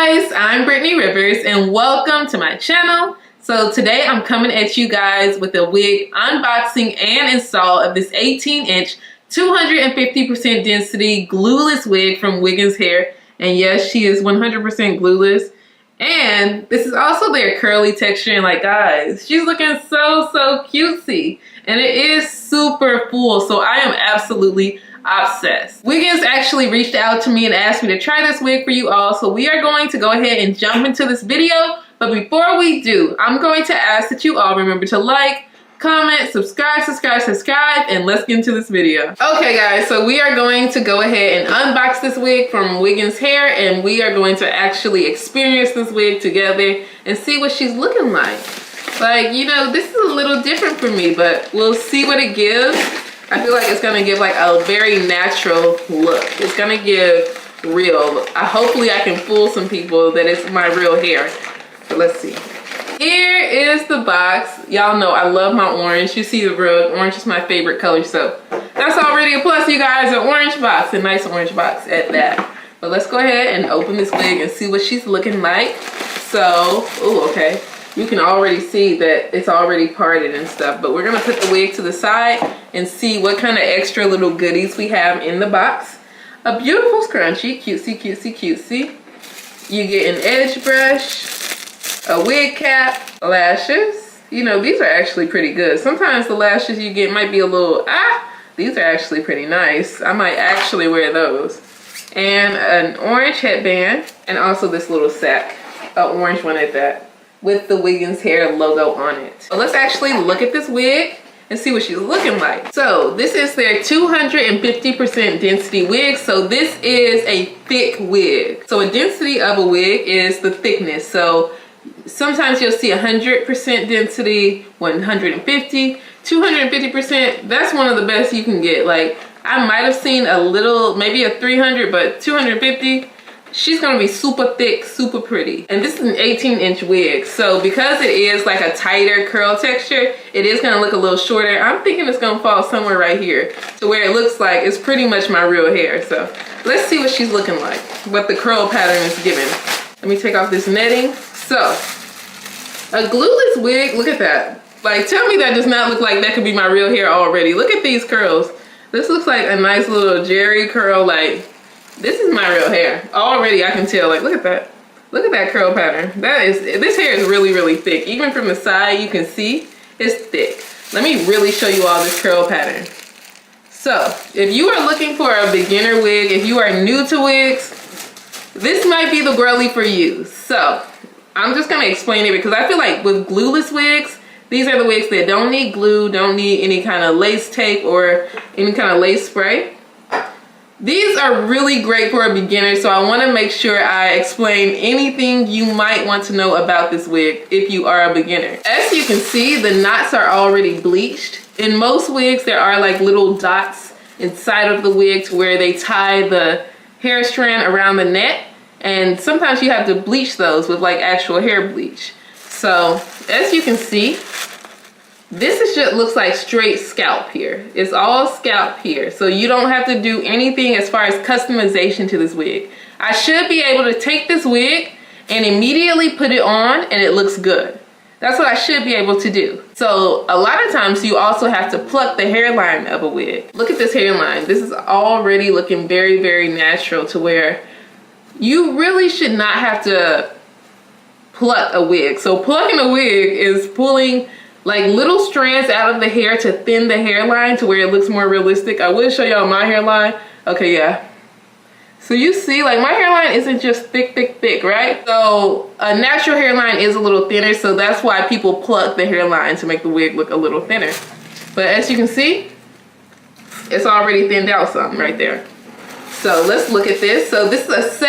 guys, I'm Brittany Rivers and welcome to my channel. So today I'm coming at you guys with a wig unboxing and install of this 18-inch 250% density glueless wig from Wiggins Hair. And yes, she is 100% glueless. And this is also their curly texture, and like guys, she's looking so cutesy. And it is super full, so I am absolutely obsessed. Wiggins actually reached out to me and asked me to try this wig for you all, so we are going to go ahead and jump into this video. But before we do, I'm going to ask that you all remember to like, comment, subscribe, and let's get into this video. Okay guys, so we are going to go ahead and unbox this wig from Wiggins Hair, and we are going to actually experience this wig together and see what she's looking like. Like, you know, this is a little different for me, but we'll see what it gives. I feel like it's gonna give like a very natural look. It's gonna give real. Hopefully I can fool some people that it's my real hair. But let's see. Here is the box. Y'all know I love my orange. You see the rug. Orange is my favorite color, so that's already a plus, you guys. An orange box, a nice orange box at that. But let's go ahead and open this wig and see what she's looking like. So, ooh, okay. You can already see that it's already parted and stuff, but we're gonna put the wig to the side and see what kind of extra little goodies we have in the box. A beautiful scrunchie, cutesy. You get an edge brush, a wig cap, lashes. You know, these are actually pretty good. Sometimes the lashes you get might be a little, these are actually pretty nice. I might actually wear those. And an orange headband, and also this little sack, an orange one at that, with the Wiggins Hair logo on it. So let's actually look at this wig and see what she's looking like. So this is their 250% density wig. So this is a thick wig. So a density of a wig is the thickness. So sometimes you'll see 100% density, 150, 250%. That's one of the best you can get. Like I might have seen a little, maybe a 300, but 250, she's gonna be super thick, super pretty. And this is an 18-inch wig. So because it is like a tighter curl texture, it is gonna look a little shorter. I'm thinking it's gonna fall somewhere right here to where it looks like it's pretty much my real hair. So let's see what she's looking like, what the curl pattern is giving. Let me take off this netting. So a glueless wig, look at that. Like tell me that does not look like that could be my real hair already. Look at these curls. This looks like a nice little Jerry curl. Like this is my real hair. Already I can tell, like look at that. Look at that curl pattern. This hair is really thick. Even from the side you can see it's thick. Let me really show you all this curl pattern. So if you are looking for a beginner wig, if you are new to wigs, this might be the girly for you. So I'm just gonna explain it because I feel like with glueless wigs, these are the wigs that don't need glue, don't need any kind of lace tape or any kind of lace spray. These are really great for a beginner, so I want to make sure I explain anything you might want to know about this wig if you are a beginner. As you can see, the knots are already bleached. In most wigs, there are like little dots inside of the wig to where they tie the hair strand around the neck, and sometimes you have to bleach those with like actual hair bleach. So as you can see, this is just looks like straight scalp here. It's all scalp here. So you don't have to do anything as far as customization to this wig. I should be able to take this wig and immediately put it on and it looks good. That's what I should be able to do. So a lot of times you also have to pluck the hairline of a wig. Look at this hairline. This is already looking very natural to where you really should not have to pluck a wig. So plucking a wig is pulling like little strands out of the hair to thin the hairline to where it looks more realistic. I will show y'all my hairline. Okay, yeah. So you see, like my hairline isn't just thick, right? So a natural hairline is a little thinner, so that's why people pluck the hairline to make the wig look a little thinner. But as you can see, it's already thinned out some right there. So let's look at this. So this is a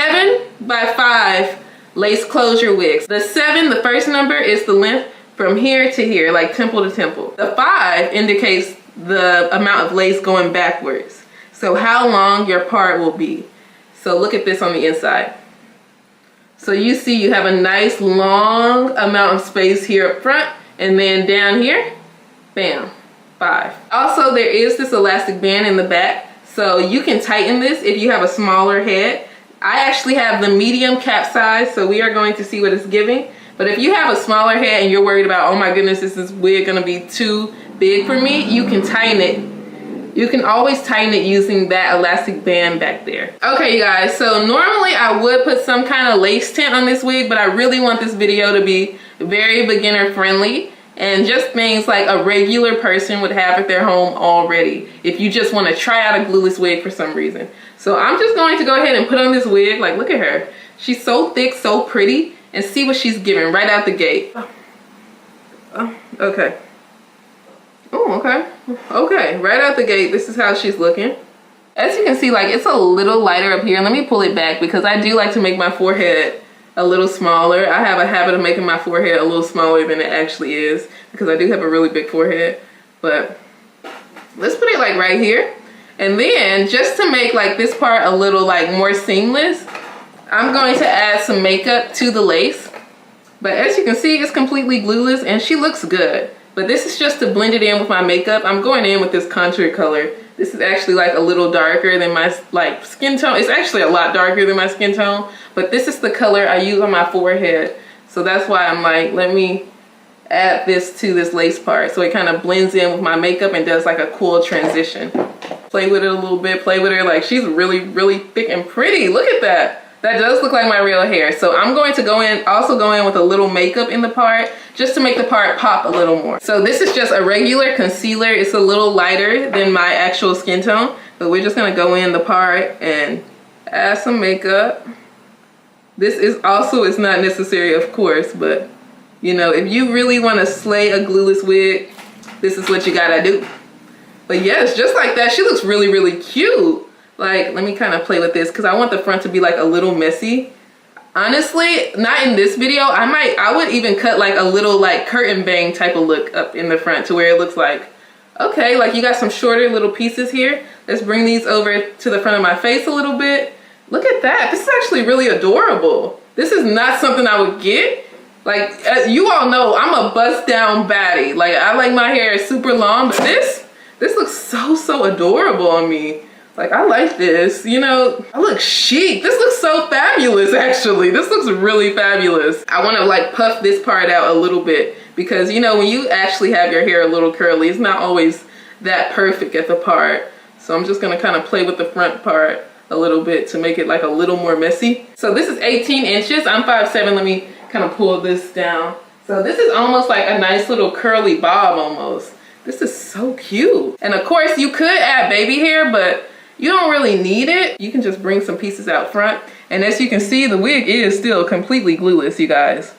7x5 lace closure wig. The 7, the first number, is the length from here to here, like temple to temple. The 5 indicates the amount of lace going backwards. So how long your part will be. So look at this on the inside. So you see you have a nice long amount of space here up front, and then down here, bam, 5. Also, there is this elastic band in the back. So you can tighten this if you have a smaller head. I actually have the medium cap size, so we are going to see what it's giving. But if you have a smaller head and you're worried about, oh my goodness, is this wig gonna be too big for me, you can tighten it. You can always tighten it using that elastic band back there. Okay, you guys, so normally I would put some kind of lace tint on this wig, but I really want this video to be very beginner friendly and just things like a regular person would have at their home already if you just want to try out a glueless wig for some reason. So I'm just going to go ahead and put on this wig. Like, look at her. She's so thick, so pretty, and see what she's giving right out the gate. Oh, okay. Oh, okay. Okay, right out the gate, this is how she's looking. As you can see, like, it's a little lighter up here. Let me pull it back because I do like to make my forehead a little smaller. I have a habit of making my forehead a little smaller than it actually is because I do have a really big forehead. But let's put it like right here. And then just to make like this part a little like more seamless, I'm going to add some makeup to the lace. But as you can see, it's completely glueless and she looks good. But this is just to blend it in with my makeup. I'm going in with this contour color. This is actually like a little darker than my like skin tone. It's actually a lot darker than my skin tone, but this is the color I use on my forehead. So that's why I'm like, let me add this to this lace part so it kind of blends in with my makeup and does like a cool transition. Play with it a little bit, play with her. Like, she's really, really thick and pretty. Look at that. That does look like my real hair. So I'm going to also go in with a little makeup in the part just to make the part pop a little more. So this is just a regular concealer. It's a little lighter than my actual skin tone, but we're just gonna go in the part and add some makeup. This is also, it's not necessary of course, but you know, if you really wanna slay a glueless wig, this is what you gotta do. But yes, just like that, she looks really, really cute. Like, let me kind of play with this because I want the front to be like a little messy. Honestly, not in this video. I would even cut like a little like curtain bang type of look up in the front to where it looks like, okay, like you got some shorter little pieces here. Let's bring these over to the front of my face a little bit. Look at that. This is actually really adorable. This is not something I would get. Like, as you all know, I'm a bust down baddie. Like, I like my hair super long, but this looks so adorable on me. Like, I like this, you know, I look chic. This looks so fabulous, actually. This looks really fabulous. I want to like puff this part out a little bit because, you know, when you actually have your hair a little curly, it's not always that perfect at the part. So I'm just gonna kind of play with the front part a little bit to make it like a little more messy. So this is 18 inches. I'm 5'7". Let me kind of pull this down. So this is almost like a nice little curly bob almost. This is so cute. And of course you could add baby hair, but you don't really need it. You can just bring some pieces out front. And as you can see, the wig is still completely glueless, you guys.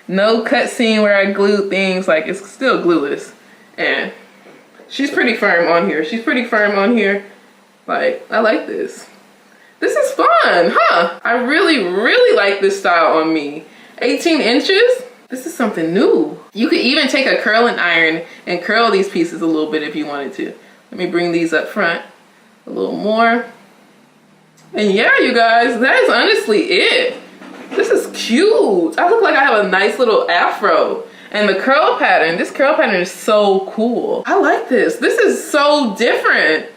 No cut scene where I glued things, like it's still glueless. And she's pretty firm on here. She's pretty firm on here. Like, I like this. This is fun, huh? I really like this style on me. 18 inches, this is something new. You could even take a curling iron and curl these pieces a little bit if you wanted to. Let me bring these up front a little more. And yeah, you guys, that is honestly it. This is cute. I look like I have a nice little afro. And the curl pattern, this curl pattern is so cool. I like this. This is so different.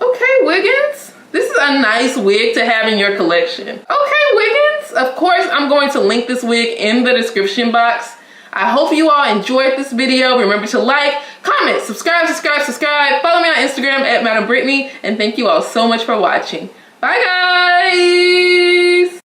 Okay, Wiggins. This is a nice wig to have in your collection. Okay, Wiggins. Of course, I'm going to link this wig in the description box. I hope you all enjoyed this video. Remember to like, comment, subscribe. Follow me on Instagram at Madam Brittany. And thank you all so much for watching. Bye, guys.